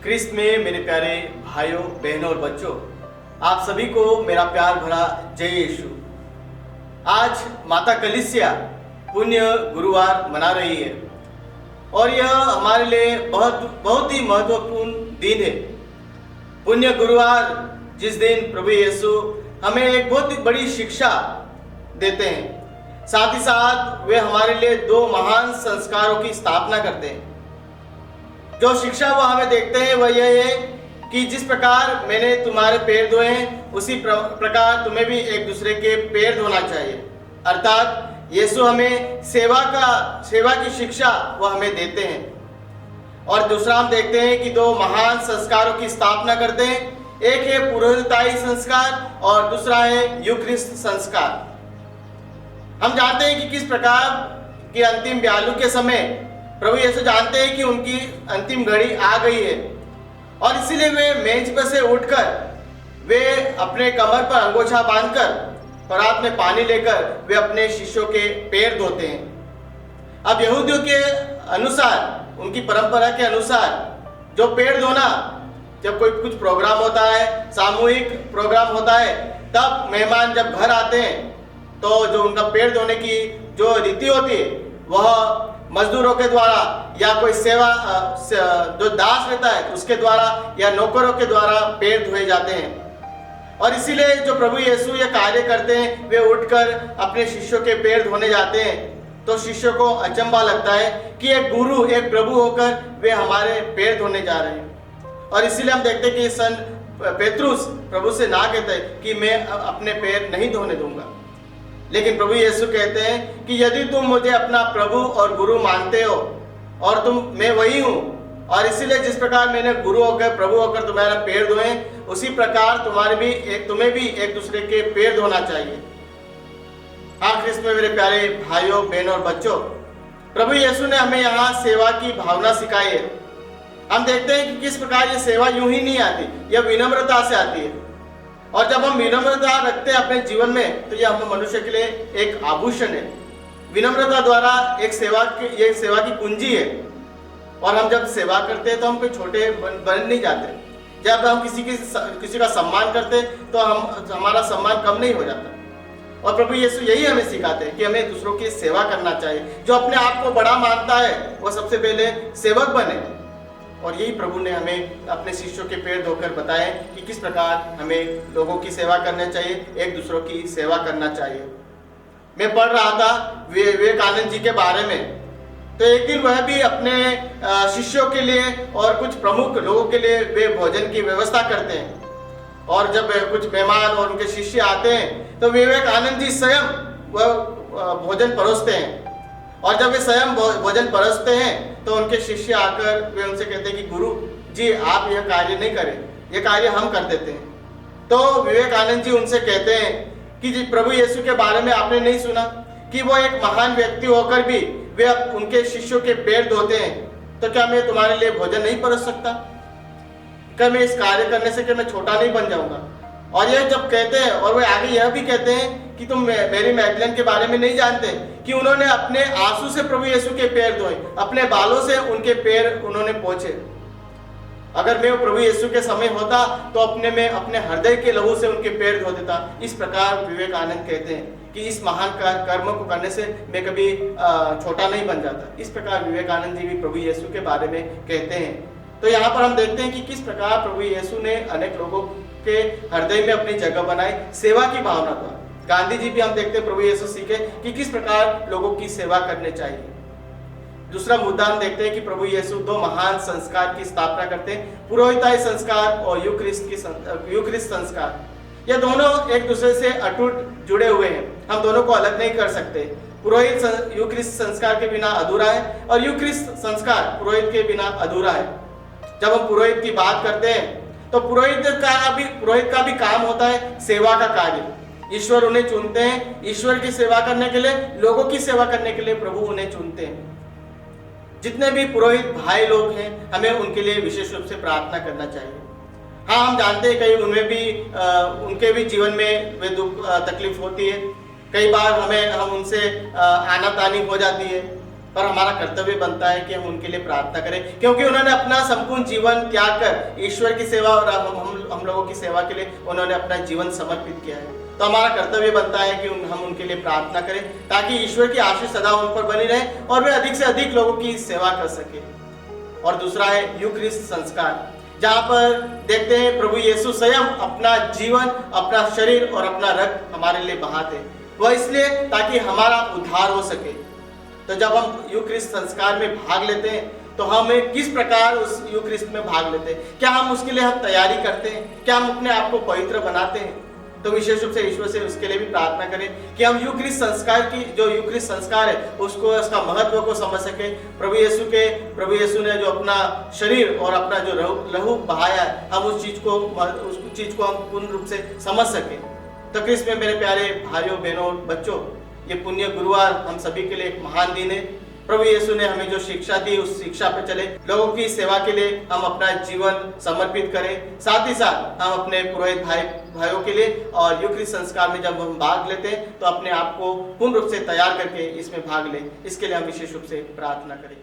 क्रिस्त में मेरे प्यारे भाइयों बहनों और बच्चों, आप सभी को मेरा प्यार भरा जय यीशु। आज माता कलीसिया पुण्य गुरुवार मना रही है और यह हमारे लिए बहुत ही महत्वपूर्ण दिन है। पुण्य गुरुवार जिस दिन प्रभु यीशु हमें एक बहुत ही बड़ी शिक्षा देते हैं, साथ ही साथ वे हमारे लिए दो महान संस्कारों की स्थापना करते हैं। जो शिक्षा वो हमें देखते हैं वह यह है कि जिस प्रकार मैंने तुम्हारे पैर धोए हैं उसी प्रकार तुम्हें भी एक दूसरे के पैर धोना चाहिए। अर्थात यीशु हमें सेवा की शिक्षा वो हमें देते हैं। और दूसरा हम देखते हैं कि दो महान संस्कारों की स्थापना करते हैं। एक है पुरोहिताई संस्कार और दूसरा है यूक्रिस्ट संस्कार। हम जानते हैं कि किस प्रकार की अंतिम ब्यालू के समय प्रभु यीशु जानते हैं कि उनकी अंतिम घड़ी आ गई है और इसीलिए वे मेज पर से उठकर वे अपने कमर पर अंगोछा बांधकर परात में पानी लेकर वे अपने शिष्यों के पैर धोते हैं। अब यहूदियों के अनुसार, उनकी परंपरा के अनुसार जो पैर धोना, जब कोई कुछ प्रोग्राम होता है, सामूहिक प्रोग्राम होता है, तब मेहमान जब घर आते हैं तो जो उनका पैर धोने की जो रीति होती है वह मजदूरों के द्वारा या कोई सेवा जो दास रहता है उसके द्वारा या नौकरों के द्वारा पैर धोए जाते हैं। और इसीलिए जो प्रभु यीशु ये कार्य करते हैं, वे उठकर अपने शिष्यों के पैर धोने जाते हैं, तो शिष्यों को अचंभा लगता है कि एक गुरु, एक प्रभु होकर वे हमारे पैर धोने जा रहे हैं। और इसीलिए हम देखते हैं कि संत पेतरुस प्रभु से ना कहते हैं कि मैं अपने पैर नहीं धोने दूंगा। लेकिन प्रभु यीशु कहते हैं कि यदि तुम मुझे अपना प्रभु और गुरु मानते हो और मैं वही हूँ, और इसीलिए जिस प्रकार मैंने गुरु होकर प्रभु होकर तुम्हारा पैर धोए उसी प्रकार तुम्हें भी एक दूसरे के पैर धोना चाहिए। हाँ, ख्रिस्त में मेरे प्यारे भाइयों बहनों और बच्चों, प्रभु यीशु ने हमें यहाँ सेवा की भावना सिखाई है। हम देखते हैं कि किस प्रकार ये सेवा यूं ही नहीं आती, यह विनम्रता से आती है। और जब हम विनम्रता रखते हैं अपने जीवन में तो यह हम मनुष्य के लिए एक आभूषण है। विनम्रता द्वारा ये सेवा की कुंजी है। और हम जब सेवा करते हैं तो हम कोई छोटे बन नहीं जाते। जब हम किसी का सम्मान करते हैं तो हमारा सम्मान कम नहीं हो जाता। और प्रभु यीशु यही हमें सिखाते हैं कि हमें दूसरों की सेवा करना चाहिए। जो अपने आप को बड़ा मानता है वह सबसे पहले सेवक बने। और यही प्रभु ने हमें अपने शिष्यों के पैर धोकर बताया कि किस प्रकार हमें लोगों की सेवा करनी चाहिए, एक दूसरों की सेवा करना चाहिए। मैं पढ़ रहा था विवेकानंद जी के बारे में, तो एक दिन वह भी अपने शिष्यों के लिए और कुछ प्रमुख लोगों के लिए वे भोजन की व्यवस्था करते हैं। और जब कुछ मेहमान और उनके शिष्य आते हैं तो विवेकानंद जी स्वयं वह भोजन परोसते हैं। और जब वे स्वयं भोजन परोसते हैं तो उनके शिष्य आकर वे उनसे कहते हैं कि गुरु जी आप यह कार्य नहीं करें, यह कार्य हम कर देते हैं। तो विवेकानंद जी उनसे कहते हैं कि जी प्रभु यीशु के बारे में आपने नहीं सुना कि वो एक महान व्यक्ति होकर भी वे उनके शिष्यों के पैर धोते हैं, तो क्या मैं तुम्हारे लिए भोजन नहीं परोस सकता? क्या मैं इस कार्य करने से क्या मैं छोटा नहीं बन जाऊंगा? और यह जब कहते हैं और वे आगे यह भी कहते हैं कि तुम मेरी मैगदलेन के बारे में नहीं जानते कि उन्होंने अपने आंसू से प्रभु यीशु के पैर धोए, अपने बालों से उनके पैर उन्होंने पोंछे। अगर मैं प्रभु यीशु के समय होता तो अपने हृदय के लहू से उनके पैर धो देता। इस प्रकार विवेकानंद कहते हैं कि इस महान कर्म को करने से मैं कभी छोटा नहीं बन जाता। इस प्रकार विवेकानंद जी भी प्रभु यीशु के बारे में कहते हैं। तो यहाँ पर हम देखते हैं कि किस प्रकार प्रभु यीशु ने अनेक लोगों के हृदय में अपनी जगह बनाई सेवा की भावना द्वारा। गांधी जी भी हम देखते हैं प्रभु यीशु सीखे कि किस प्रकार लोगों की सेवा करने चाहिए। दूसरा मुद्दा हम देखते हैं कि प्रभु यीशु दो महान संस्कार की स्थापना करते हैं, पुरोहिताई संस्कार और यूक्रिस्ट संस्कार। ये दोनों एक दूसरे से अटूट जुड़े हुए हैं, हम दोनों को अलग नहीं कर सकते। पुरोहित यूक्रिस्ट संस्कार के बिना अधूरा है और यूक्रिस्ट संस्कार पुरोहित के बिना अधूरा है। जब हम पुरोहित की बात करते हैं तो पुरोहित का भी काम होता है सेवा का कार्य। ईश्वर उन्हें चुनते हैं ईश्वर की सेवा करने के लिए, लोगों की सेवा करने के लिए प्रभु उन्हें चुनते हैं। जितने भी पुरोहित भाई लोग हैं हमें उनके लिए विशेष रूप से प्रार्थना करना चाहिए। हाँ, हम जानते हैं कहीं उनके भी जीवन में वे दुख तकलीफ होती है। कई बार हम उनसे आनातानी हो जाती है। पर हमारा कर्तव्य बनता है कि हम उनके लिए प्रार्थना करें, क्योंकि उन्होंने अपना संपूर्ण जीवन त्याग कर ईश्वर की सेवा और हम लोगों की सेवा के लिए उन्होंने अपना जीवन समर्पित किया है। तो हमारा कर्तव्य बनता है कि हम उनके लिए प्रार्थना करें ताकि ईश्वर की आशीष सदा उन पर बनी रहे और वे अधिक से अधिक लोगों की सेवा कर सके। और दूसरा है यूक्रिस्ट संस्कार, जहाँ पर देखते हैं प्रभु यीशु स्वयं अपना जीवन, अपना शरीर और अपना रक्त हमारे लिए बहाते, वह इसलिए ताकि हमारा उद्धार हो सके। तो जब हम यूक्रिस्ट संस्कार में भाग लेते हैं तो हमें किस प्रकार उस यूक्रिस्ट में भाग लेते हैं, क्या हम उसके लिए हम तैयारी करते हैं, क्या हम अपने आप को पवित्र बनाते हैं। तो विशेष रूप से ईश्वर से उसके लिए भी प्रार्थना करें कि हम यूक्रिस्ट संस्कार की जो यूक्रिस्ट संस्कार है उसको, उसका महत्व को समझ सके। प्रभु यीशु ने जो अपना शरीर और अपना जो लहू बहाया है, हम उस चीज को हम पूर्ण रूप से समझ सके। तो क्रिस्त में मेरे प्यारे भाइयों बहनों बच्चों, ये पुण्य गुरुवार हम सभी के लिए एक महान दिन है। प्रभु यीशु ने हमें जो शिक्षा दी उस शिक्षा पर चले, लोगों की सेवा के लिए हम अपना जीवन समर्पित करें। साथ ही साथ हम अपने पुरोहित भाइयों के लिए और यूक्रिस्ट संस्कार में जब हम भाग लेते हैं तो अपने आप को पूर्ण रूप से तैयार करके इसमें भाग लें। इसके लिए हम विशेष रूप से प्रार्थना करें।